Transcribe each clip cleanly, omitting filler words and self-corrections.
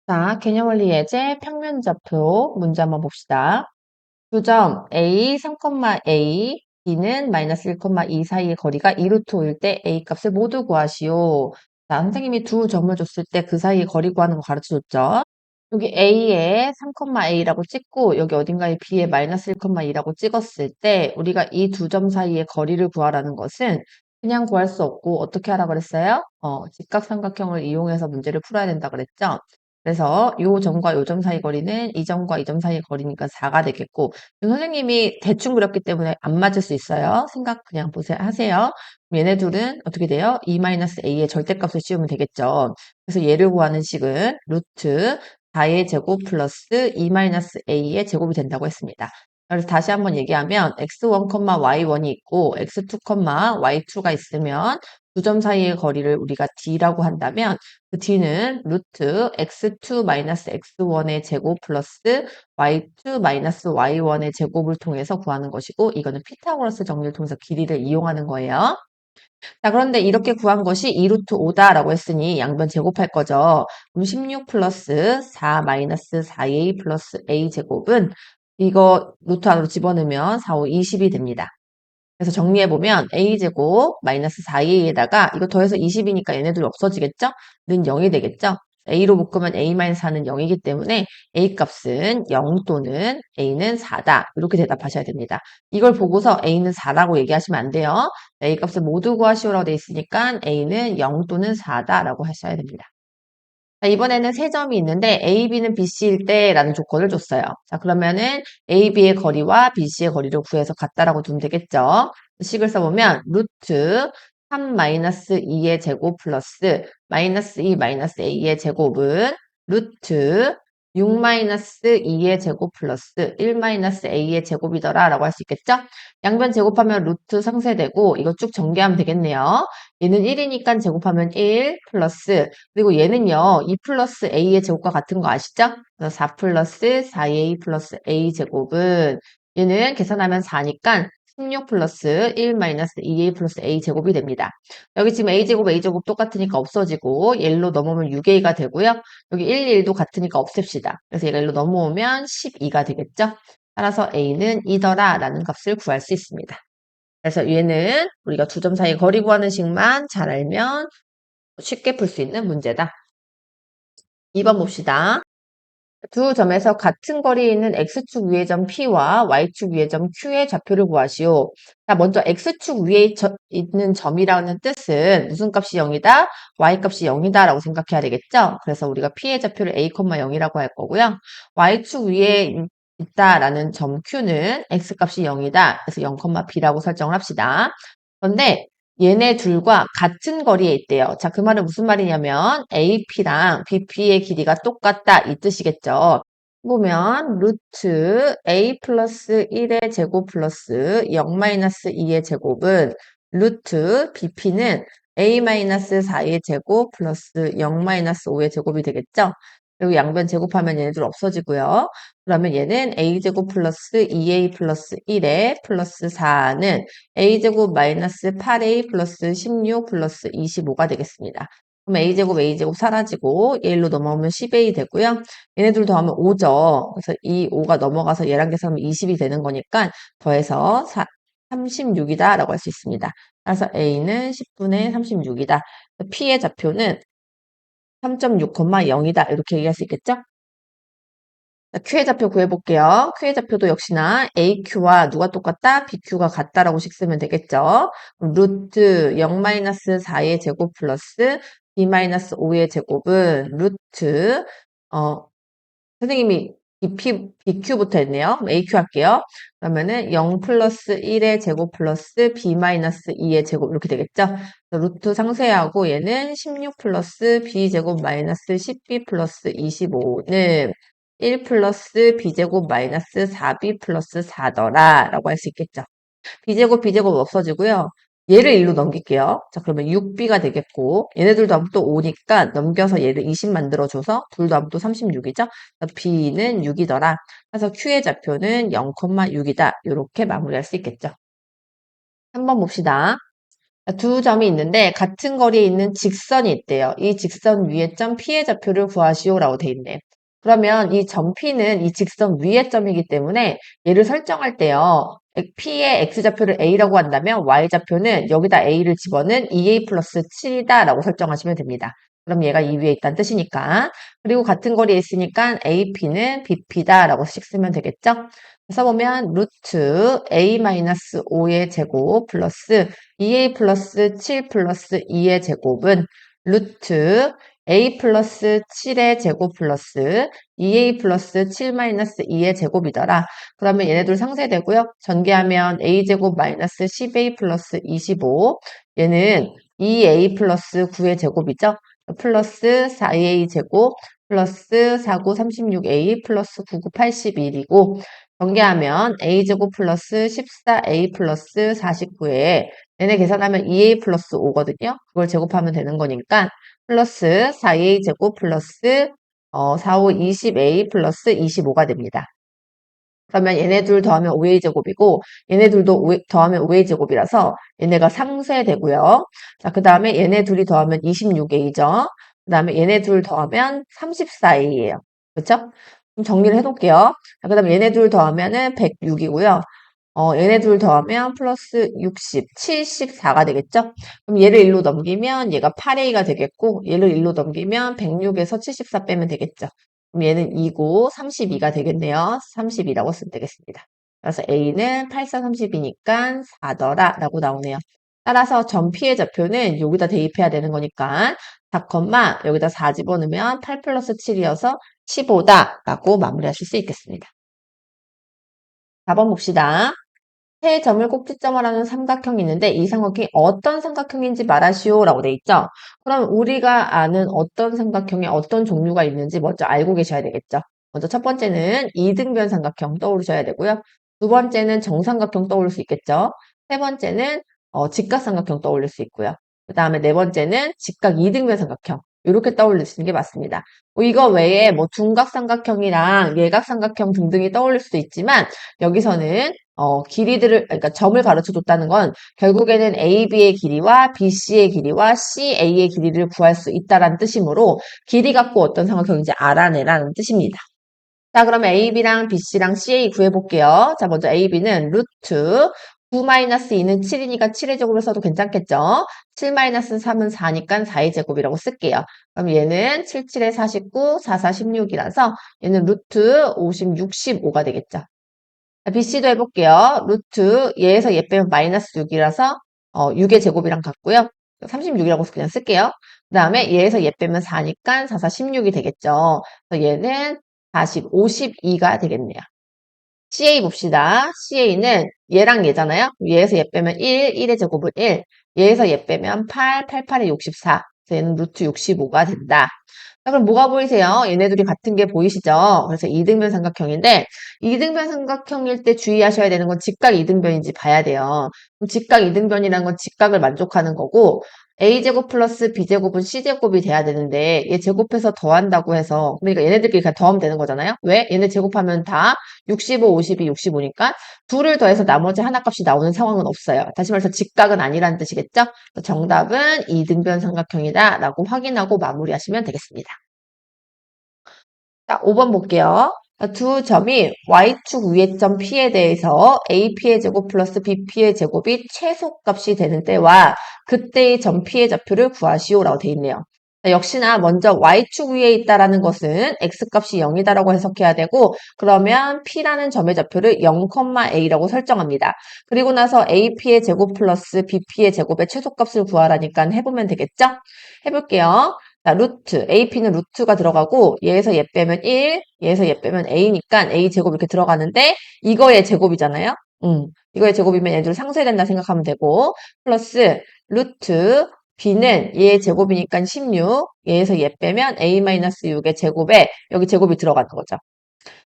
자, 개념원리 예제 평면좌표 문제 한번 봅시다. 두 점 A 3,A, B는 마이너스 1,2 사이의 거리가 2루트 5일 때 A 값을 모두 구하시오. 자, 선생님이 두 점을 줬을 때 그 사이의 거리 구하는 거 가르쳐줬죠. 여기 A에 3,A라고 찍고 여기 어딘가에 B에 마이너스 1,2라고 찍었을 때 우리가 이 두 점 사이의 거리를 구하라는 것은 그냥 구할 수 없고 어떻게 하라 그랬어요? 직각삼각형을 이용해서 문제를 풀어야 된다 그랬죠. 그래서 요 점과 요 점 사이 거리는 이 점과 이 점 사이 거리니까 4가 되겠고 지금 선생님이 대충 그렸기 때문에 안 맞을 수 있어요. 생각 그냥 보세요. 하세요. 얘네 둘은 어떻게 돼요? 2-a의 절대값을 씌우면 되겠죠. 그래서 얘를 구하는 식은 루트 4의 제곱 플러스 2-a의 제곱이 된다고 했습니다. 그래서 다시 한번 얘기하면 x1, y1이 있고 x2, y2가 있으면 두 점 사이의 거리를 우리가 d라고 한다면 그 d는 루트 x2-x1의 제곱 플러스 y2-y1의 제곱을 통해서 구하는 것이고 이거는 피타고라스 정리를 통해서 길이를 이용하는 거예요. 자, 그런데 이렇게 구한 것이 2루트 5다라고 했으니 양변 제곱할 거죠. 그럼 16 플러스 4 마이너스 4a 플러스 a 제곱은 이거 루트 안으로 집어넣으면 4, 5, 20이 됩니다. 그래서 정리해보면 a제곱 마이너스 4a에다가 이거 더해서 20이니까 얘네들이 없어지겠죠? 는 0이 되겠죠? a로 묶으면 a-4는 0이기 때문에 a 값은 0 또는 a는 4다. 이렇게 대답하셔야 됩니다. 이걸 보고서 a는 4라고 얘기하시면 안 돼요. a 값을 모두 구하시오라고 돼 있으니까 a는 0 또는 4다라고 하셔야 됩니다. 자, 이번에는 세 점이 있는데 A, B는 BC일 때라는 조건을 줬어요. 자, 그러면은 A, B의 거리와 BC의 거리를 구해서 같다라고 두면 되겠죠. 식을 써보면 루트 3-2의 제곱 플러스 마이너스 2 마이너스 A의 제곱은 루트 6-2의 제곱 플러스 1-A의 제곱이더라 라고 할 수 있겠죠? 양변 제곱하면 루트 상쇄되고 이거 쭉 전개하면 되겠네요. 얘는 1이니까 제곱하면 1 플러스 그리고 얘는요 2 플러스 a의 제곱과 같은 거 아시죠? 그래서 4 플러스 4a 플러스 a 제곱은 얘는 계산하면 4니까 16 플러스 1 마이너스 2a 플러스 a 제곱이 됩니다. 여기 지금 a 제곱 똑같으니까 없어지고 얘로 넘어오면 6a가 되고요. 여기 1, 1도 같으니까 없앱시다. 그래서 얘가 1로 넘어오면 12가 되겠죠? 따라서 a는 2더라 라는 값을 구할 수 있습니다. 그래서 얘는 우리가 두 점 사이 거리 구하는 식만 잘 알면 쉽게 풀 수 있는 문제다. 2번 봅시다. 두 점에서 같은 거리에 있는 X축 위의 점 P와 Y축 위의 점 Q의 좌표를 구하시오. 자, 먼저 X축 위에 있는 점이라는 뜻은 무슨 값이 0이다? Y 값이 0이다 라고 생각해야 되겠죠? 그래서 우리가 P의 좌표를 A, 0이라고 할 거고요. Y축 위에 있다라는 점 Q는 X 값이 0이다. 그래서 0, B라고 설정을 합시다. 그런데 얘네 둘과 같은 거리에 있대요. 자, 그 말은 무슨 말이냐면 AP랑 BP의 길이가 똑같다 이 뜻이겠죠. 보면 루트 A 플러스 1의 제곱 플러스 0 마이너스 2의 제곱은 루트 BP는 A 마이너스 4의 제곱 플러스 0 마이너스 5의 제곱이 되겠죠. 그리고 양변 제곱하면 얘네들 없어지고요. 그러면 얘는 A제곱 플러스 2A 플러스 1에 플러스 4는 A제곱 마이너스 8A 플러스 16 플러스 25가 되겠습니다. 그럼 A제곱 사라지고 얘로 넘어오면 10A 되고요. 얘네들 더하면 5죠. 그래서 이 5가 넘어가서 얘랑 계산하면 20이 되는 거니까 더해서 36이다 라고 할 수 있습니다. 따라서 A는 10분의 36이다. P의 좌표는 3.6, 0이다. 이렇게 얘기할 수 있겠죠? 자, Q의 좌표 구해볼게요. Q의 좌표도 역시나 AQ와 누가 똑같다? BQ가 같다라고식 쓰면 되겠죠. 그럼 루트 0-4의 제곱 플러스 B-5의 제곱은 루트 선생님이 BQ부터 했네요. 그럼 AQ 할게요. 그러면은 0 플러스 1의 제곱 플러스 B-2의 제곱 이렇게 되겠죠. 루트 상쇄하고 얘는 16 플러스 B제곱 마이너스 10B 플러스 25는 1 플러스 B제곱 마이너스 4B 플러스 4더라 라고 할 수 있겠죠. B제곱 없어지고요. 얘를 1로 넘길게요. 자, 그러면 6B가 되겠고, 얘네들도 하면 또 5니까 넘겨서 얘를 20 만들어줘서 둘도 하면 또 36이죠? B는 6이더라. 그래서 Q의 좌표는 0,6이다. 이렇게 마무리할 수 있겠죠. 한번 봅시다. 두 점이 있는데 같은 거리에 있는 직선이 있대요. 이 직선 위의 점 P의 좌표를 구하시오라고 돼 있네. 그러면 이 점 P는 이 직선 위의 점이기 때문에 얘를 설정할 때요. P의 X좌표를 A라고 한다면 Y좌표는 여기다 A를 집어넣은 2A 플러스 7이다 라고 설정하시면 됩니다. 그럼 얘가 이 위에 있다는 뜻이니까. 그리고 같은 거리에 있으니까 AP는 BP다 라고 씩 쓰면 되겠죠? 써보면 루트 A-5의 제곱 플러스 2A 플러스 7 플러스 2의 제곱은 루트 A 플러스 7의 제곱 플러스 2A 플러스 7 마이너스 2의 제곱이더라. 그러면 얘네들 상쇄되고요. 전개하면 A제곱 마이너스 10A 플러스 25. 얘는 2A 플러스 9의 제곱이죠. 플러스 4A 제곱 플러스 49 36A 플러스 99 81이고 전개하면 a제곱 플러스 14a 플러스 49에 얘네 계산하면 2a 플러스 5거든요. 그걸 제곱하면 되는 거니까 플러스 4a 제곱 플러스 4, 5, 20a 플러스 25가 됩니다. 그러면 얘네 둘 더하면 5a 제곱이고 얘네 둘도 더하면 5a 제곱이라서 얘네가 상쇄되고요. 자, 그 다음에 얘네 둘이 더하면 26a죠. 그 다음에 얘네 둘 더하면 34a예요. 그렇죠? 좀 정리를 해놓을게요. 자, 그 다음에 얘네 둘 더하면은 106이고요. 얘네 둘 더하면 플러스 60, 74가 되겠죠? 그럼 얘를 1로 넘기면 얘가 8a가 되겠고 얘를 1로 넘기면 106에서 74 빼면 되겠죠? 그럼 얘는 2고 32가 되겠네요. 32라고 쓰면 되겠습니다. 그래서 a는 8, 4, 30이니까 4더라 라고 나오네요. 따라서 점 P의 좌표는 여기다 대입해야 되는 거니까 4, 여기다 4 집어넣으면 8 플러스 7이어서 15다 라고 마무리하실 수 있겠습니다. 4번 봅시다. 세 점을 꼭지점을 하는 삼각형이 있는데 이 삼각형이 어떤 삼각형인지 말하시오 라고 돼 있죠. 그럼 우리가 아는 어떤 삼각형에 어떤 종류가 있는지 먼저 알고 계셔야 되겠죠. 먼저 첫 번째는 이등변 삼각형 떠오르셔야 되고요. 두 번째는 정삼각형 떠올릴 수 있겠죠. 세 번째는 직각삼각형 떠올릴 수 있고요. 그 다음에 네 번째는 직각 이등변 삼각형. 이렇게 떠올리시는 게 맞습니다. 이거 외에 뭐 둔각삼각형이랑 예각삼각형 등등이 떠올릴 수도 있지만 여기서는 길이들을, 그러니까 점을 가르쳐 줬다는 건 결국에는 AB의 길이와 BC의 길이와 CA의 길이를 구할 수 있다라는 뜻이므로 길이 갖고 어떤 삼각형인지 알아내라는 뜻입니다. 자, 그러면 AB랑 BC랑 CA 구해볼게요. 자, 먼저 AB는 루트 9-2는 7이니까 7의 제곱을 써도 괜찮겠죠? 7-3은 4니까 4의 제곱이라고 쓸게요. 그럼 얘는 7, 7에 49, 4, 4, 16이라서 얘는 루트 50, 65가 되겠죠. BC도 해볼게요. 루트 얘에서 얘 빼면 마이너스 6이라서 6의 제곱이랑 같고요. 36이라고 그냥 쓸게요. 그 다음에 얘에서 얘 빼면 4니까 4, 4, 16이 되겠죠. 그래서 얘는 40, 52가 되겠네요. CA 봅시다. CA는 얘랑 얘잖아요. 얘에서 얘 빼면 1, 1의 제곱은 1. 얘에서 얘 빼면 8, 8, 8에 64. 그래서 얘는 루트 65가 된다. 자, 그럼 뭐가 보이세요? 얘네들이 같은 게 보이시죠? 그래서 이등변 삼각형인데 이등변 삼각형일 때 주의하셔야 되는 건 직각 이등변인지 봐야 돼요. 그럼 직각 이등변이라는 건 직각을 만족하는 거고 a제곱 플러스 b제곱은 c제곱이 돼야 되는데 얘 제곱해서 더한다고 해서 그러니까 얘네들끼리 그냥 더하면 되는 거잖아요. 왜? 얘네 제곱하면 다 65, 52, 65니까 둘을 더해서 나머지 하나 값이 나오는 상황은 없어요. 다시 말해서 직각은 아니라는 뜻이겠죠? 정답은 이등변 삼각형이다 라고 확인하고 마무리하시면 되겠습니다. 자, 5번 볼게요. 두 점이 y축 위의 점 P에 대해서 AP의 제곱 플러스 BP의 제곱이 최소값이 되는 때와 그때의 점 P의 좌표를 구하시오라고 되어 있네요. 자, 역시나 먼저 y축 위에 있다라는 것은 x값이 0이다라고 해석해야 되고 그러면 P라는 점의 좌표를 0,a라고 설정합니다. 그리고 나서 AP의 제곱 플러스 BP의 제곱의 최소값을 구하라니까 해보면 되겠죠? 해볼게요. 자, 루트. AP는 루트가 들어가고 얘에서 얘 빼면 1, 얘에서 얘 빼면 A니까 A 제곱 이렇게 들어가는데 이거의 제곱이잖아요. 이거의 제곱이면 얘들 상쇄된다 생각하면 되고 플러스 루트 B는 얘의 제곱이니까 16, 얘에서 얘 빼면 A-6의 제곱에 여기 제곱이 들어가는 거죠.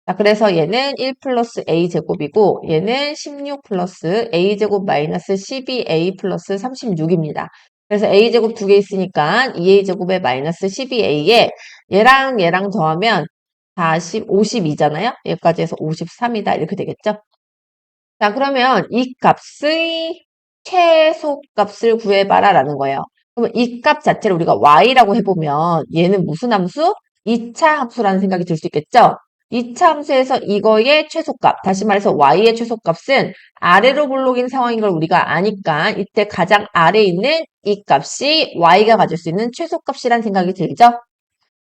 자, 그래서 얘는 1 플러스 A 제곱이고 얘는 16 플러스 A 제곱 마이너스 12A 플러스 36입니다. 그래서 A 제곱 두 개 있으니까 2A 제곱에 마이너스 12A에 얘랑 얘랑 더하면 40, 52잖아요. 여기까지 해서 53이다. 이렇게 되겠죠. 자, 그러면 이 값의 최소값을 구해봐라 라는 거예요. 그러면 이 값 자체를 우리가 y라고 해보면 얘는 무슨 함수? 2차 함수라는 생각이 들 수 있겠죠? 2차 함수에서 이거의 최소값, 다시 말해서 y의 최소값은 아래로 볼록인 상황인 걸 우리가 아니까 이때 가장 아래에 있는 이 값이 y가 가질 수 있는 최소값이라는 생각이 들죠?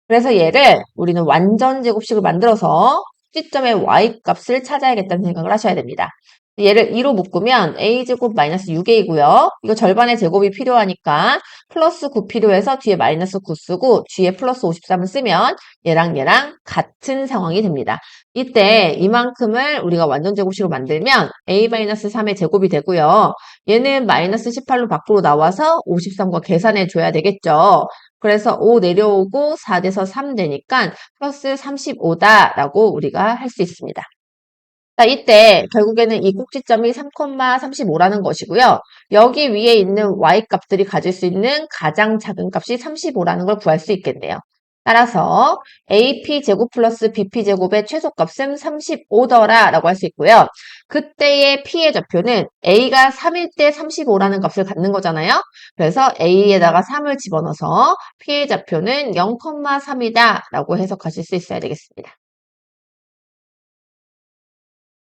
그래서 얘를 우리는 완전 제곱식을 만들어서 시점의 y값을 찾아야겠다는 생각을 하셔야 됩니다. 얘를 2로 묶으면 a제곱 마이너스 6a고요. 이거 절반의 제곱이 필요하니까 플러스 9 필요해서 뒤에 마이너스 9 쓰고 뒤에 플러스 53을 쓰면 얘랑 같은 상황이 됩니다. 이때 이만큼을 우리가 완전 제곱식으로 만들면 a-3의 제곱이 되고요. 얘는 마이너스 18로 밖으로 나와서 53과 계산해 줘야 되겠죠. 그래서 5 내려오고 4 돼서 3 되니까 플러스 35다라고 우리가 할 수 있습니다. 자, 이때 결국에는 이 꼭지점이 3,35라는 것이고요. 여기 위에 있는 y값들이 가질 수 있는 가장 작은 값이 35라는 걸 구할 수 있겠네요. 따라서 ap제곱 플러스 bp제곱의 최소값은 35더라라고 할 수 있고요. 그때의 p의 좌표는 a가 3일 때 35라는 값을 갖는 거잖아요. 그래서 a에다가 3을 집어넣어서 p의 좌표는 0,3이다라고 해석하실 수 있어야 되겠습니다.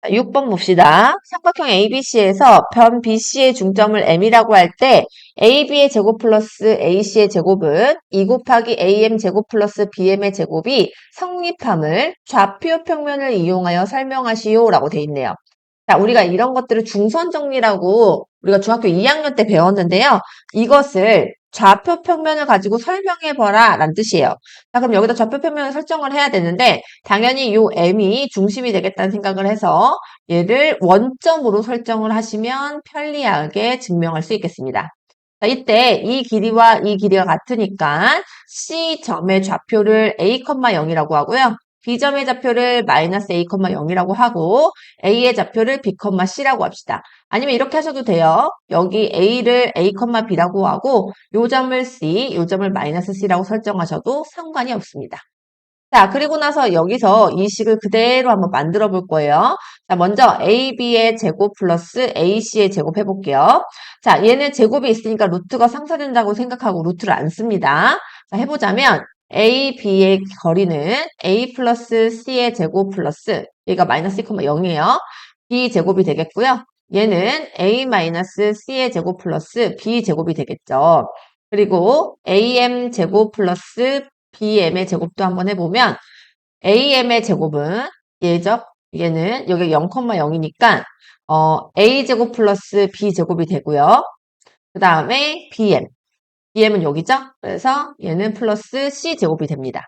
6번 봅시다. 삼각형 ABC에서 변 BC의 중점을 M이라고 할 때 AB의 제곱 플러스 AC의 제곱은 2 곱하기 AM 제곱 플러스 BM의 제곱이 성립함을 좌표 평면을 이용하여 설명하시오라고 돼 있네요. 자, 우리가 이런 것들을 중선 정리라고 우리가 중학교 2학년 때 배웠는데요. 이것을 좌표 평면을 가지고 설명해봐라 라는 뜻이에요. 자, 그럼 여기다 좌표 평면을 설정을 해야 되는데 당연히 요 M이 중심이 되겠다는 생각을 해서 얘를 원점으로 설정을 하시면 편리하게 증명할 수 있겠습니다. 자, 이때 이 길이와 이 길이가 같으니까 C점의 좌표를 A,0이라고 하고요. B점의 좌표를 마이너스 A,0이라고 하고 A의 좌표를 B,C라고 합시다. 아니면 이렇게 하셔도 돼요. 여기 A를 A, B라고 하고 요 점을 C, 요 점을 마이너스 C라고 설정하셔도 상관이 없습니다. 자, 그리고 나서 여기서 이 식을 그대로 한번 만들어 볼 거예요. 자, 먼저 AB의 제곱 플러스 AC의 제곱 해볼게요. 자, 얘는 제곱이 있으니까 루트가 상쇄된다고 생각하고 루트를 안 씁니다. 자, 해보자면 A, B의 거리는 A 플러스 C의 제곱 플러스 얘가 마이너스 0이에요. B 제곱이 되겠고요. 얘는 A 마이너스 C의 제곱 플러스 B 제곱이 되겠죠. 그리고 AM 제곱 플러스 BM의 제곱도 한번 해보면 AM의 제곱은 얘죠? 얘는 여기 0,0이니까 A제곱 플러스 B제곱이 되고요. 그 다음에 BM. BM은 여기죠? 그래서 얘는 플러스 C제곱이 됩니다.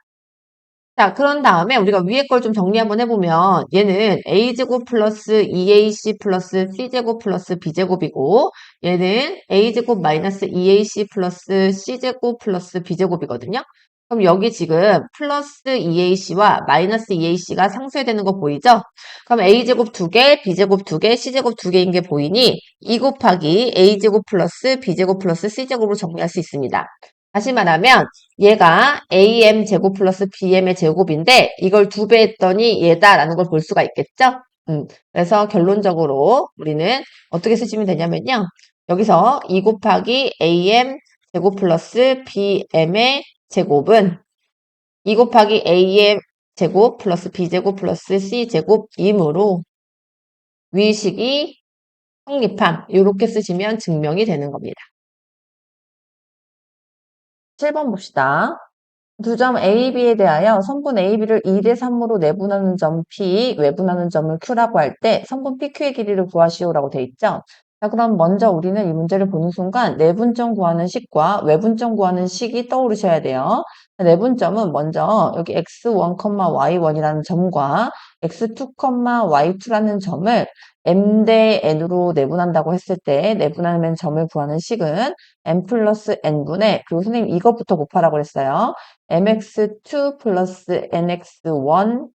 자, 그런 다음에 우리가 위에 걸 좀 정리 한번 해보면 얘는 A제곱 플러스 2AC 플러스 C제곱 플러스 B제곱이고 얘는 A제곱 마이너스 2AC 플러스 C제곱 플러스 B제곱이거든요. 그럼 여기 지금 플러스 2AC와 마이너스 2AC가 상쇄되는 거 보이죠? 그럼 A제곱 2개, B제곱 2개, C제곱 2개인 게 보이니 2 곱하기 A제곱 플러스 B제곱 플러스 C제곱으로 정리할 수 있습니다. 다시 말하면 얘가 AM 제곱 플러스 BM의 제곱인데 이걸 2배 했더니 얘다라는 걸 볼 수가 있겠죠? 그래서 결론적으로 우리는 어떻게 쓰시면 되냐면요. 여기서 2 곱하기 AM 제곱 플러스 BM의 제곱은 2 곱하기 AM 제곱 플러스 B제곱 플러스 C제곱이므로 위식이 성립함 이렇게 쓰시면 증명이 되는 겁니다. 7번 봅시다. 두 점 A, B에 대하여 성분 A, B를 2대 3으로 내분하는 점 P, 외분하는 점을 Q라고 할 때 성분 PQ의 길이를 구하시오라고 돼 있죠. 자, 그럼 먼저 우리는 이 문제를 보는 순간 내분점 구하는 식과 외분점 구하는 식이 떠오르셔야 돼요. 내분점은 먼저 여기 x1, y1이라는 점과 x2, y2라는 점을 m 대 n으로 내분한다고 했을 때 내분하면 점을 구하는 식은 m 플러스 n분의 그리고 선생님 이것부터 곱하라고 그랬어요. mx2 플러스 nx1,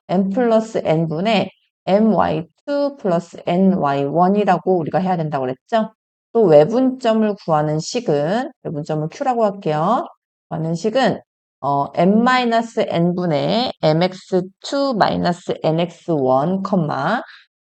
m 플러스 n분의 my2 플러스 ny1이라고 우리가 해야 된다고 그랬죠. 또 외분점을 구하는 식은 외분점을 q라고 할게요. 구하는 식은 m-n분의 mx2 nx1,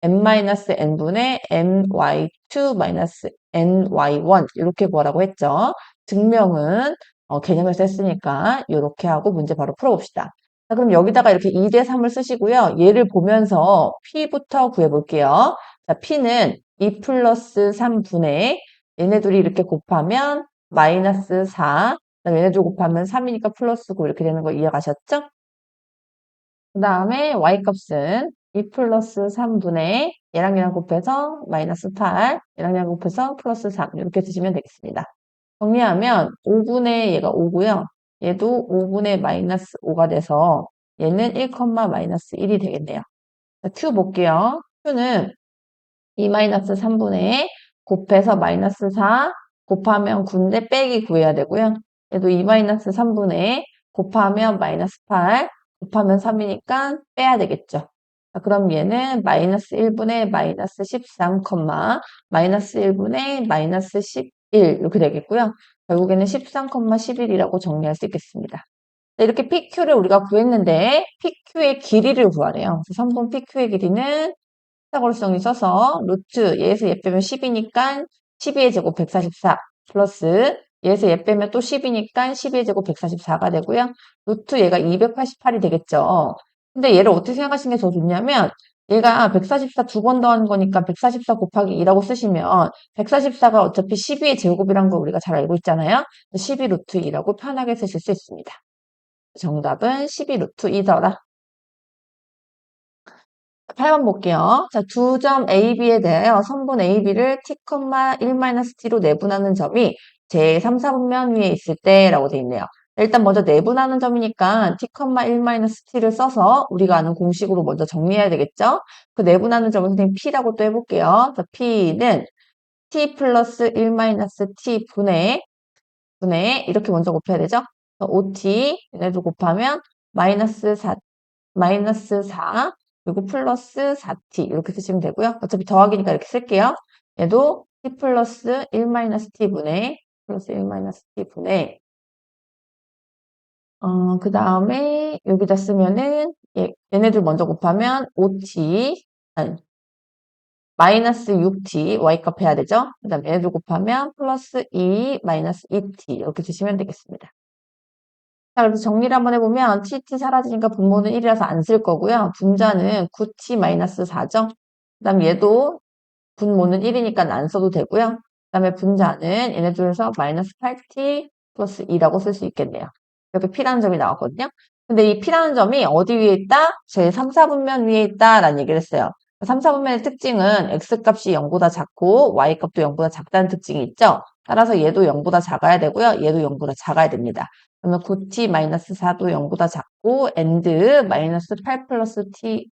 n-n분의 ny2 마이너스 ny1 이렇게 구하라고 했죠. 증명은 개념에서 했으니까 이렇게 하고 문제 바로 풀어봅시다. 자, 그럼 여기다가 이렇게 2대 3을 쓰시고요. 얘를 보면서 p부터 구해볼게요. 자, p는 2 플러스 3분의 얘네 둘이 이렇게 곱하면 마이너스 4, 그다음에 얘네 둘 곱하면 3이니까 플러스 9 이렇게 되는 거 이해가셨죠? 그 다음에 y값은 2 플러스 3분의 얘랑 곱해서 마이너스 8, 얘랑 곱해서 플러스 3 이렇게 쓰시면 되겠습니다. 정리하면 5분의 얘가 5고요. 얘도 5분의 마이너스 5가 돼서 얘는 1, 마이너스 1이 되겠네요. 자, q 볼게요. q는 2 마이너스 3분의 곱해서 마이너스 4 곱하면 9인데 빼기 구해야 되고요. 얘도 2 마이너스 3분의 곱하면 마이너스 8 곱하면 3이니까 빼야 되겠죠. 자, 그럼 얘는 마이너스 1분의 마이너스 13, 마이너스 1분의 마이너스 11 이렇게 되겠고요. 결국에는 13, 11이라고 정리할 수 있겠습니다. 자, 이렇게 PQ를 우리가 구했는데 PQ의 길이를 구하래요. 그래서 선분 PQ의 길이는 피타고라스정리 써서 루트 얘에서 얘 빼면 10이니까 12의 제곱 144 플러스 얘에서 얘 빼면 또 10이니까 12의 제곱 144가 되고요. 루트 얘가 288이 되겠죠. 근데 얘를 어떻게 생각하시는 게 더 좋냐면 얘가 144 두 번 더하는 거니까 144 곱하기 2라고 쓰시면 144가 어차피 12의 제곱이란 거 우리가 잘 알고 있잖아요. 12 루트 2라고 편하게 쓰실 수 있습니다. 정답은 12 루트 2더라. 8번 볼게요. 자, 두 점 A, B에 대하여 선분 A, B를 t, 1-t로 내분하는 점이 제 3, 4분면 위에 있을 때라고 되어 있네요. 일단 먼저 내분하는 점이니까 t, 1-t를 써서 우리가 아는 공식으로 먼저 정리해야 되겠죠? 그 내분하는 점을 선생님 P라고 또 해볼게요. 자, P는 t 플러스 1-t 분의 이렇게 먼저 곱해야 되죠? 5t 얘네도 곱하면 마이너스 4 그리고 플러스 4t 이렇게 쓰시면 되고요. 어차피 더하기니까 이렇게 쓸게요. 얘도 t 플러스 1-t 분의 플러스 1-t 분의 그 다음에 여기다 쓰면은 얘네들 먼저 곱하면 5t 아니 마이너스 6t y값 해야 되죠. 그 다음에 얘네들 곱하면 플러스 2 마이너스 2t 이렇게 주시면 되겠습니다. 자, 그래서 정리를 한번 해보면 TT 사라지니까 분모는 1이라서 안 쓸 거고요. 분자는 9T-4죠. 그 다음 얘도 분모는 1이니까 안 써도 되고요. 그 다음에 분자는 얘네 중에서 마이너스 8T 플러스 2라고 쓸 수 있겠네요. 이렇게 P라는 점이 나왔거든요. 근데 이 P라는 점이 어디 위에 있다? 제 3, 4분면 위에 있다라는 얘기를 했어요. 3, 4분면의 특징은 X값이 0보다 작고 Y값도 0보다 작다는 특징이 있죠. 따라서 얘도 0보다 작아야 되고요. 얘도 0보다 작아야 됩니다. 그러면 9t-4도 0보다 작고 and 마이너스 8 플러스 t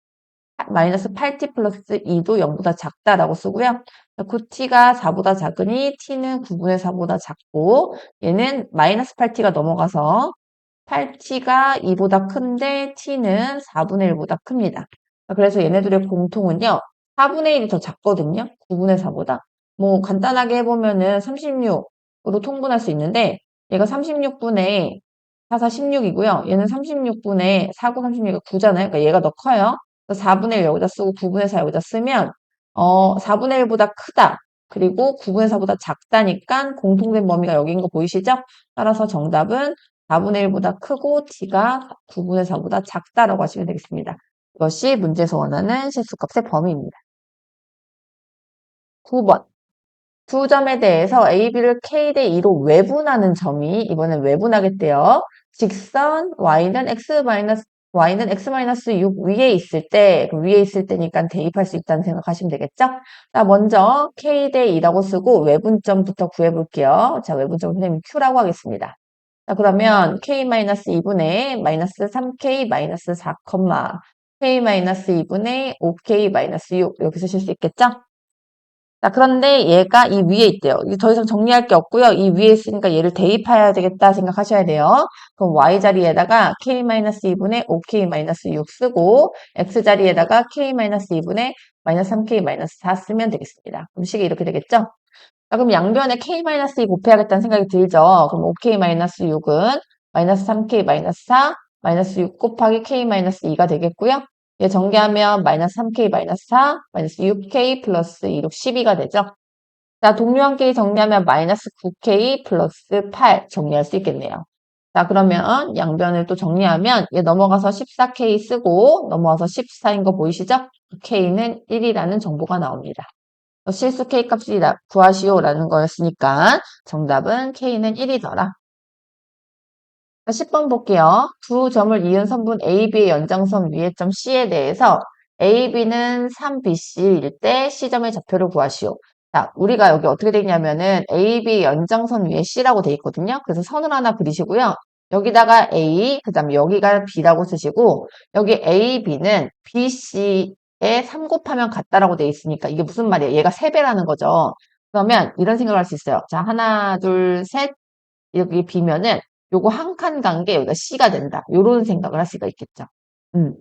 마이너스 8t 플러스 2도 0보다 작다라고 쓰고요. 9t가 4보다 작으니 t는 9분의 4보다 작고 얘는 마이너스 8t가 넘어가서 8t가 2보다 큰데 t는 4분의 1보다 큽니다. 그래서 얘네들의 공통은요. 4분의 1이 더 작거든요. 9분의 4보다. 뭐 간단하게 해보면은 36으로 통분할 수 있는데 얘가 36분의 4, 4, 16이고요. 얘는 36분의 4, 9, 36이 9잖아요. 그러니까 얘가 더 커요. 4분의 1 여기다 쓰고 9분의 4 여기다 쓰면 4분의 1보다 크다. 그리고 9분의 4보다 작다니까 공통된 범위가 여기인 거 보이시죠? 따라서 정답은 4분의 1보다 크고 t가 9분의 4보다 작다라고 하시면 되겠습니다. 이것이 문제에서 원하는 실수값의 범위입니다. 9번. 두 점에 대해서 A, B를 K 대 2로 외분하는 점이 이번엔 외분하겠대요. 직선 Y는 X-6 위에 있을 때, 위에 있을 때니까 대입할 수 있다는 생각하시면 되겠죠? 자, 먼저 K 대 2라고 쓰고 외분점부터 구해볼게요. 자, 외분점 선생님 Q라고 하겠습니다. 자, 그러면 K-2분의 마이너스 3K 마이너스 4, K-2분의 5K 마이너스 6 이렇게 쓰실 수 있겠죠? 자, 그런데 얘가 이 위에 있대요. 이제 더 이상 정리할 게 없고요. 이 위에 있으니까 얘를 대입해야 되겠다 생각하셔야 돼요. 그럼 y 자리에다가 k-2분의 5k-6 쓰고 x 자리에다가 k-2분의 마이너스 3k-4 쓰면 되겠습니다. 그럼 식이 이렇게 되겠죠? 자, 그럼 양변에 k-2 곱해야겠다는 생각이 들죠? 그럼 5k-6은 마이너스 3k-4 마이너스 6 곱하기 k-2가 되겠고요. 얘 전개하면 마이너스 3k 마이너스 4, 마이너스 6k 플러스 2, 6, 12가 되죠. 자, 동료 한 k 정리하면 마이너스 9k 플러스 8 정리할 수 있겠네요. 자, 그러면 양변을 또 정리하면 얘 넘어가서 14k 쓰고 넘어가서 14인 거 보이시죠? k는 1이라는 정보가 나옵니다. 실수 k 값이 구하시오라는 거였으니까 정답은 k는 1이더라. 10번 볼게요. 두 점을 이은 선분 AB의 연장선 위의 점 C에 대해서 AB는 3BC일 때 C점의 좌표를 구하시오. 자, 우리가 여기 어떻게 돼 있냐면은 AB 연장선 위에 C라고 돼 있거든요. 그래서 선을 하나 그리시고요. 여기다가 A, 그 다음에 여기가 B라고 쓰시고 여기 AB는 BC에 3 곱하면 같다라고 돼 있으니까 이게 무슨 말이에요? 얘가 3배라는 거죠. 그러면 이런 생각을 할 수 있어요. 자, 하나, 둘, 셋 여기 B면은 요거 한 칸 간 게 여기가 C가 된다. 요런 생각을 할 수가 있겠죠. 음.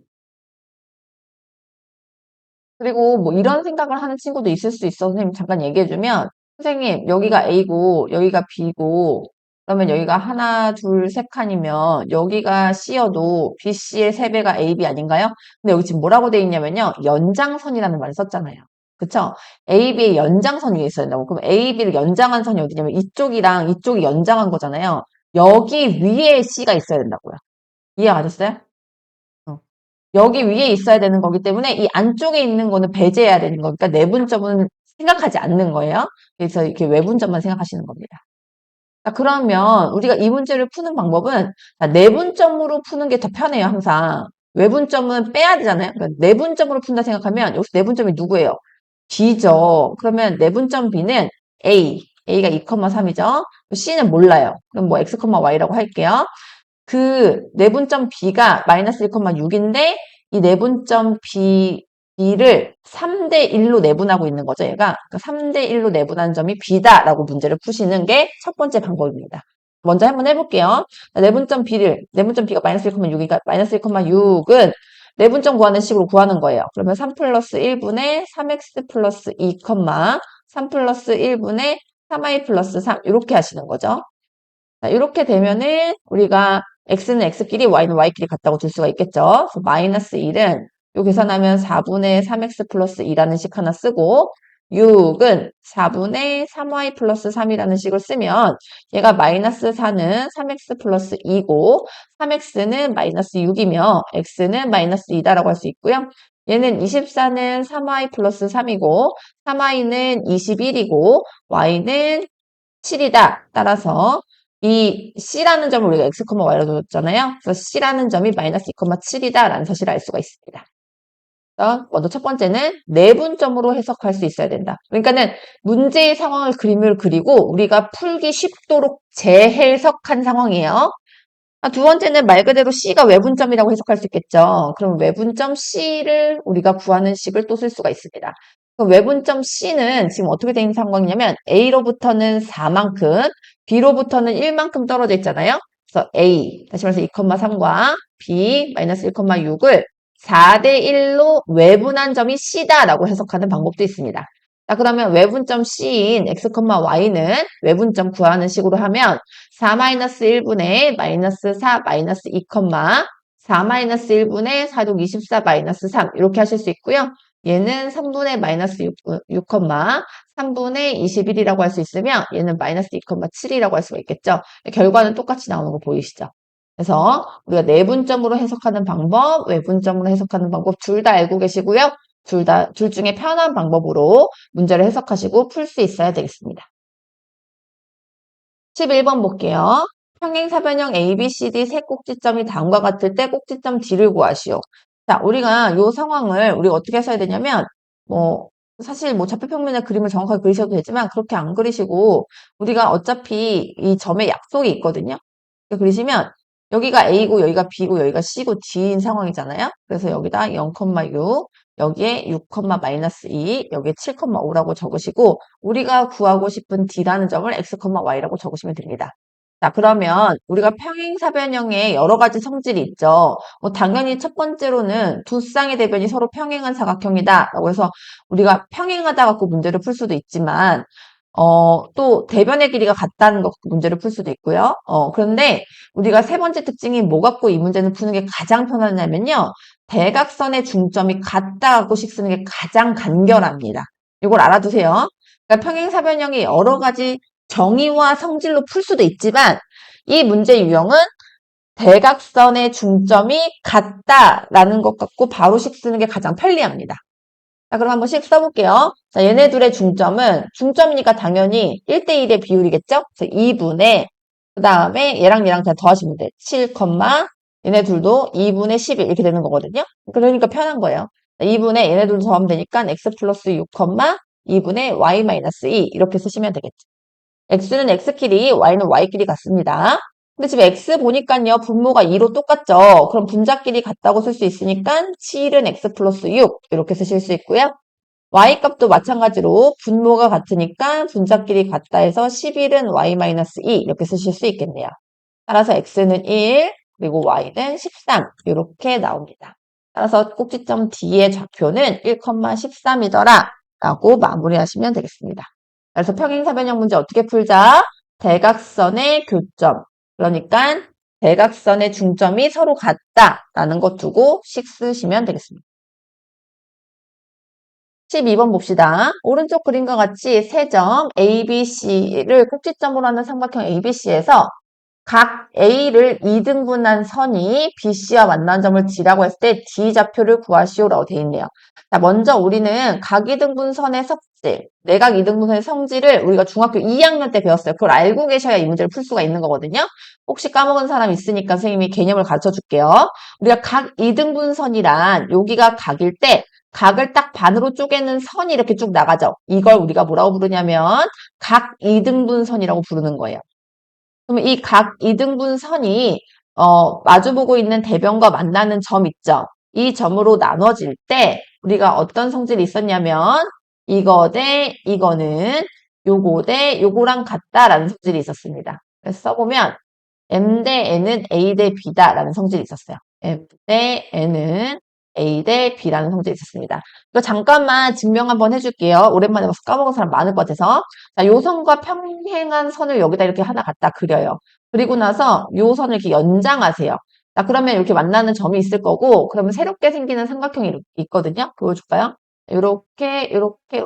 그리고 뭐 이런 생각을 하는 친구도 있을 수 있어. 선생님 잠깐 얘기해주면, 선생님 여기가 A고 여기가 B고 그러면 여기가 하나, 둘, 세 칸이면 여기가 C여도 BC의 3배가 AB 아닌가요? 근데 여기 지금 뭐라고 돼 있냐면요. 연장선이라는 말을 썼잖아요. 그쵸? AB의 연장선 위에 있어야 된다고. 그럼 AB를 연장한 선이 어디냐면 이쪽이랑 이쪽이 연장한 거잖아요. 여기 위에 C가 있어야 된다고요. 이해가 되셨어요? 어. 여기 위에 있어야 되는 거기 때문에 이 안쪽에 있는 거는 배제해야 되는 거니까 내분점은 생각하지 않는 거예요. 그래서 이렇게 외분점만 생각하시는 겁니다. 자, 그러면 우리가 이 문제를 푸는 방법은 내분점으로 푸는 게 더 편해요, 항상. 외분점은 빼야 되잖아요. 그러니까 내분점으로 푼다 생각하면 여기서 내분점이 누구예요? B죠. 그러면 내분점 B는 A. A가 2,3이죠. C는 몰라요. 그럼 뭐 X, Y라고 할게요. 그 내분점 B가 마이너스 1,6인데 이 내분점 B를 3대 1로 내분하고 있는 거죠, 얘가. 그러니까 3대 1로 내분한 점이 B다라고 문제를 푸시는 게 첫 번째 방법입니다. 먼저 한번 해볼게요. 내분점 B가 마이너스 1,6이니까 마이너스 1,6은 내분점 구하는 식으로 구하는 거예요. 그러면 3 플러스 1분의 3x 플러스 2, 3 플러스 1분의 3y 플러스 3 이렇게 하시는 거죠. 자, 이렇게 되면은 우리가 x는 x끼리 y는 y끼리 같다고 둘 수가 있겠죠. 그래서 마이너스 1은 요 계산하면 4분의 3x 플러스 2라는 식 하나 쓰고 6은 4분의 3y 플러스 3이라는 식을 쓰면 얘가 마이너스 4는 3x 플러스 2고 3x는 마이너스 6이며 x는 마이너스 2다라고 할 수 있고요. 얘는 24는 3y 플러스 3이고 3y는 21이고 y는 7이다. 따라서 이 C라는 점을 우리가 X, Y로 줬잖아요. 그래서 C라는 점이 마이너스 2,7이다 라는 사실을 알 수가 있습니다. 먼저 첫 번째는 내분점으로 해석할 수 있어야 된다. 그러니까는 문제의 상황을 그림을 그리고 우리가 풀기 쉽도록 재해석한 상황이에요. 두 번째는 말 그대로 C가 외분점이라고 해석할 수 있겠죠. 그럼 외분점 C를 우리가 구하는 식을 또 쓸 수가 있습니다. 그럼 외분점 C는 지금 어떻게 된 상황이냐면 A로부터는 4만큼, B로부터는 1만큼 떨어져 있잖아요. 그래서 A, 다시 말해서 2,3과 B, 마이너스 1,6을 4대 1로 외분한 점이 C다라고 해석하는 방법도 있습니다. 자, 그러면 외분점 C인 x, y는 외분점 구하는 식으로 하면 4-1분의 마이너스 4 마이너스 2, 4-1분의 4, 6, 24 마이너스 3 이렇게 하실 수 있고요. 얘는 3분의 마이너스 6, 3분의 21이라고 할 수 있으면 얘는 마이너스 2,7이라고 할 수가 있겠죠. 결과는 똑같이 나오는 거 보이시죠? 그래서 우리가 내분점으로 해석하는 방법, 외분점으로 해석하는 방법 둘 다 알고 계시고요. 둘 중에 편한 방법으로 문제를 해석하시고 풀 수 있어야 되겠습니다. 11번 볼게요. 평행사변형 ABCD 세 꼭지점이 다음과 같을 때 꼭지점 D를 구하시오. 자, 우리가 이 상황을 우리가 어떻게 써야 되냐면 사실 좌표평면의 그림을 정확하게 그리셔도 되지만 그렇게 안 그리시고 우리가 어차피 이 점에 약속이 있거든요. 그리시면 여기가 A고 여기가 B고 여기가 C고 D인 상황이잖아요. 그래서 여기다 0,6 여기에 6, 마이너스 2 여기에 7,5라고 적으시고 우리가 구하고 싶은 D라는 점을 X, Y라고 적으시면 됩니다. 자, 그러면 우리가 평행사변형에 여러 가지 성질이 있죠. 당연히 첫 번째로는 두 쌍의 대변이 서로 평행한 사각형이다 라고 해서 우리가 평행하다 갖고 문제를 풀 수도 있지만 또 대변의 길이가 같다는 것 갖고 문제를 풀 수도 있고요. 그런데 우리가 세 번째 특징이 뭐 갖고 이 문제는 푸는 게 가장 편하냐면요. 대각선의 중점이 같다 갖고씩 쓰는 게 가장 간결합니다. 이걸 알아두세요. 그러니까 평행사변형이 여러 가지 정의와 성질로 풀 수도 있지만 이 문제 유형은 대각선의 중점이 같다라는 것 갖고 바로씩 쓰는 게 가장 편리합니다. 자, 그럼 한 번씩 써볼게요. 자, 얘네 둘의 중점이니까 당연히 1대1의 비율이겠죠? 그래서 2분의, 그 다음에 얘랑 얘랑 다 더하시면 돼. 7, 얘네 둘도 2분의 11 이렇게 되는 거거든요. 그러니까 편한 거예요. 2분의 얘네 둘도 더하면 되니까 x 플러스 6, 2분의 y 마이너스 2 이렇게 쓰시면 되겠죠. x는 x끼리, y는 y끼리 같습니다. 근데 지금 x 보니까요, 분모가 2로 똑같죠? 그럼 분자끼리 같다고 쓸 수 있으니까 7은 x 플러스 6 이렇게 쓰실 수 있고요. y 값도 마찬가지로 분모가 같으니까 분자끼리 같다 해서 11은 y 마이너스 2 이렇게 쓰실 수 있겠네요. 따라서 x는 1, 그리고 y는 13 이렇게 나옵니다. 따라서 꼭지점 D의 좌표는 1,13이더라 라고 마무리하시면 되겠습니다. 그래서 평행사변형 문제 어떻게 풀자? 대각선의 교점, 그러니까 대각선의 중점이 서로 같다라는 것 두고 식 쓰시면 되겠습니다. 12번 봅시다. 오른쪽 그림과 같이 세 점 A, B, C를 꼭지점으로 하는 삼각형 ABC에서 각 A를 2등분한 선이 BC와 만난 점을 D라고 했을 때 D좌표를 구하시오라고 되어 있네요. 자, 먼저 우리는 각 2등분선의 성질, 내각 2등분선의 성질을 우리가 중학교 2학년 때 배웠어요. 그걸 알고 계셔야 이 문제를 풀 수가 있는 거거든요. 혹시 까먹은 사람 있으니까 선생님이 개념을 가르쳐 줄게요. 우리가 각 2등분선이란 여기가 각일 때 각을 딱 반으로 쪼개는 선이 이렇게 쭉 나가죠. 이걸 우리가 뭐라고 부르냐면 각 2등분선이라고 부르는 거예요. 그럼 이 각 2등분 선이 마주보고 있는 대변과 만나는 점 있죠. 이 점으로 나눠질 때 우리가 어떤 성질이 있었냐면 이거 대 이거는 요거 대 요거랑 같다라는 성질이 있었습니다. 그래서 써보면 M 대 N은 A 대 B다라는 성질이 있었어요. M 대 N은 A 대 B라는 성질이 있었습니다. 이거 잠깐만 증명 한번 해줄게요. 오랜만에 봐서 까먹은 사람 많을 것 같아서. 자, 요 선과 평행한 선을 여기다 이렇게 하나 갖다 그려요. 그리고 나서 요 선을 이렇게 연장하세요. 자, 그러면 이렇게 만나는 점이 있을 거고, 그러면 새롭게 생기는 삼각형이 있거든요. 보여줄까요? 이렇게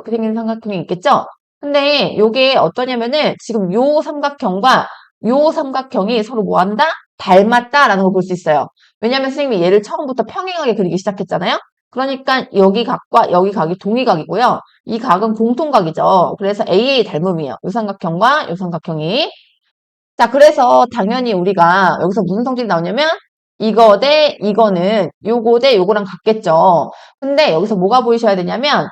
생기는 삼각형이 있겠죠? 근데 요게 어떠냐면은 지금 요 삼각형과 요 삼각형이 서로 뭐 한다? 닮았다라는 걸 볼 수 있어요. 왜냐면 선생님이 얘를 처음부터 평행하게 그리기 시작했잖아요. 그러니까 여기 각과 여기 각이 동의각이고요. 이 각은 공통각이죠. 그래서 AA 닮음이에요. 요 삼각형과 요 삼각형이. 자, 그래서 당연히 우리가 여기서 무슨 성질이 나오냐면 이거 대 이거는 요거 대 요거랑 같겠죠. 근데 여기서 뭐가 보이셔야 되냐면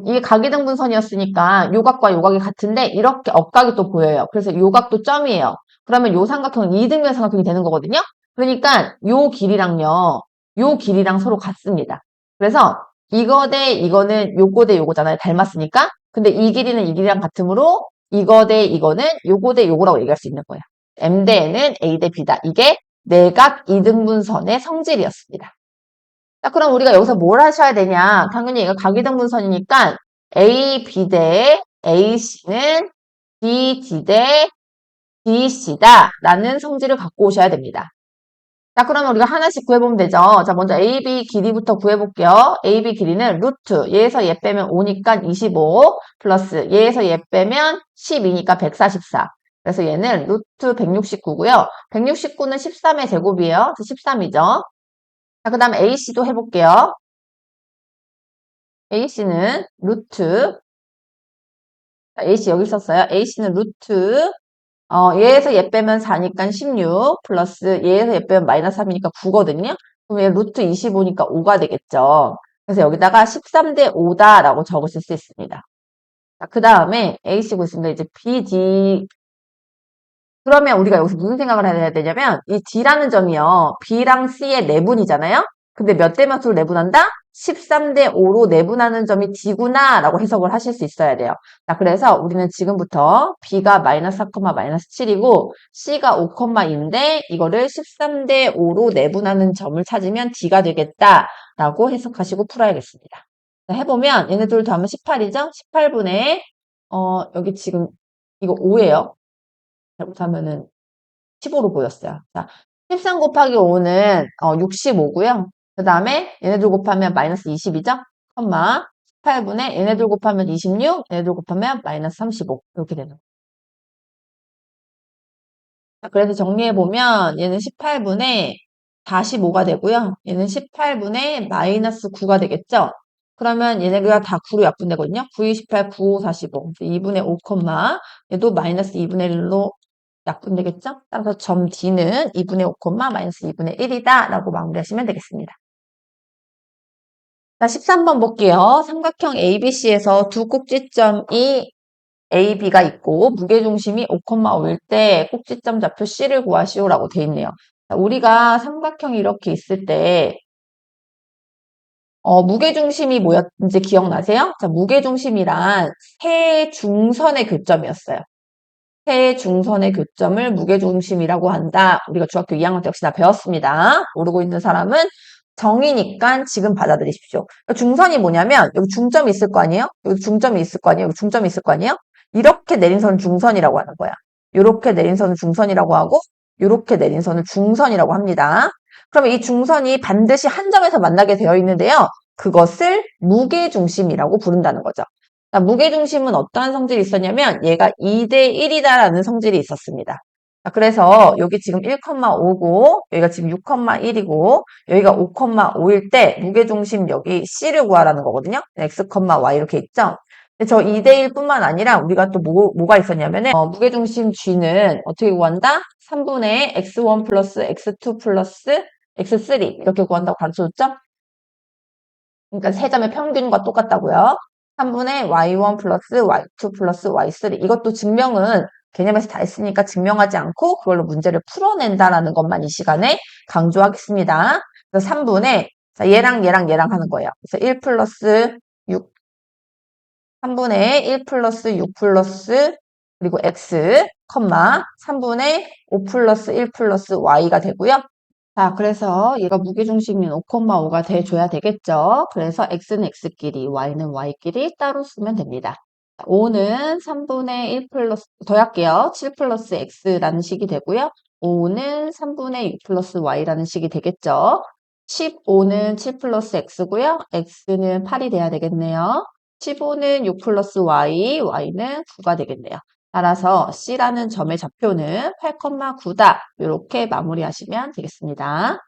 이게 각이등분선이었으니까 요각과 요각이 같은데 이렇게 억각이 또 보여요. 그래서 요각도 점이에요. 그러면 요 삼각형은 2등변 삼각형이 되는 거거든요. 그러니까 요 길이랑요. 요 길이랑 서로 같습니다. 그래서 이거 대 이거는 요거 대 요거잖아요. 닮았으니까. 근데 이 길이는 이 길이랑 같으므로 이거 대 이거는 요거 대 요거라고 얘기할 수 있는 거예요. M 대 N은 A 대 B다. 이게 내각 2등분선의 성질이었습니다. 자, 그럼 우리가 여기서 뭘 하셔야 되냐? 당연히 얘가 각이등분선이니까 A, B 대 AC는 B, D 대 BC다 라는 성질을 갖고 오셔야 됩니다. 자, 그러면 우리가 하나씩 구해보면 되죠. 자, 먼저 AB 길이부터 구해볼게요. AB 길이는 루트, 얘에서 얘 빼면 5니까 25, 플러스 얘에서 얘 빼면 12니까 144. 그래서 얘는 루트 169고요. 169는 13의 제곱이에요. 그래서 13이죠. 자, 그 다음 AC도 해볼게요. AC는 루트, AC 여기 썼어요. AC는 루트, 얘에서 얘 빼면 4니까 16, 플러스 얘에서 얘 빼면 마이너스 3이니까 9거든요. 그럼 얘 루트 25니까 5가 되겠죠. 그래서 여기다가 13대 5다라고 적으실 수 있습니다. 자, 그 다음에 AC 보겠습니다. 이제 BD, 그러면 우리가 여기서 무슨 생각을 해야 되냐면 이 D라는 점이요. B랑 C의 내분이잖아요. 근데 몇 대 몇으로 내분한다? 13대 5로 내분하는 점이 D구나 라고 해석을 하실 수 있어야 돼요. 자, 그래서 우리는 지금부터 B가 마이너스 4, 마이너스 7이고 C가 5,2인데 이거를 13대 5로 내분하는 점을 찾으면 D가 되겠다 라고 해석하시고 풀어야겠습니다. 자, 해보면 얘네들 더하면 18이죠? 18분의 여기 지금 이거 5예요. 잘못하면은 15로 보였어요. 자, 13 곱하기 5는 65고요. 그 다음에 얘네들 곱하면 마이너스 20이죠? 컴마 18분의 얘네들 곱하면 26, 얘네들 곱하면 마이너스 35 이렇게 되는 거예요. 자, 그래서 정리해보면 얘는 18분의 45가 되고요. 얘는 18분의 마이너스 9가 되겠죠? 그러면 얘네가 다 9로 약분되거든요. 9, 28, 9, 5, 45. 2분의 5, 얘도 마이너스 2분의 1로 약분되겠죠? 따라서 점 D는 2분의 5, 마이너스 2분의 1이다 라고 마무리하시면 되겠습니다. 자, 13번 볼게요. 삼각형 ABC에서 두 꼭지점이 A, B가 있고 무게중심이 5,5일 때 꼭지점 좌표 C를 구하시오라고 돼 있네요. 자, 우리가 삼각형이 이렇게 있을 때 무게중심이 뭐였는지 기억나세요? 자, 무게중심이란 세 중선의 교점이었어요. 세 중선의 교점을 무게중심이라고 한다. 우리가 중학교 2학년 때 역시나 배웠습니다. 모르고 있는 사람은 정이니까 지금 받아들이십시오. 중선이 뭐냐면 여기 중점이 있을 거 아니에요? 여기 중점이 있을 거 아니에요? 여기 중점이 있을 거 아니에요? 이렇게 내린 선을 중선이라고 하는 거야. 이렇게 내린 선을 중선이라고 하고 이렇게 내린 선을 중선이라고 합니다. 그러면 이 중선이 반드시 한 점에서 만나게 되어 있는데요. 그것을 무게중심이라고 부른다는 거죠. 무게중심은 어떠한 성질이 있었냐면 얘가 2대 1이다라는 성질이 있었습니다. 그래서 여기 지금 1,5고 여기가 지금 6,1이고 여기가 5,5일 때 무게중심 여기 C를 구하라는 거거든요. X, Y 이렇게 있죠. 근데 저 2대 1뿐만 아니라 우리가 또 뭐가 있었냐면은 무게중심 G는 어떻게 구한다? 3분의 X1 플러스 X2 플러스 X3 이렇게 구한다고 가르쳐줬죠? 그러니까 세 점의 평균과 똑같다고요. 3분의 y1 플러스 y2 플러스 y3 이것도 증명은 개념에서 다 했으니까 증명하지 않고 그걸로 문제를 풀어낸다라는 것만 이 시간에 강조하겠습니다. 그래서 3분의 자, 얘랑 하는 거예요. 그래서 1 플러스 6 3분의 1 플러스 6 플러스 그리고 x, 3분의 5 플러스 1 플러스 y가 되고요. 자, 그래서 얘가 무게중심인 5,5가 돼줘야 되겠죠. 그래서 x는 x끼리, y는 y끼리 따로 쓰면 됩니다. 5는 3분의 1 플러스, 더할게요. 7 플러스 x라는 식이 되고요. 5는 3분의 6 플러스 y라는 식이 되겠죠. 15는 7 플러스 x고요. x는 8이 돼야 되겠네요. 15는 6 플러스 y, y는 9가 되겠네요. 따라서 C라는 점의 좌표는 8,9다. 이렇게 마무리하시면 되겠습니다.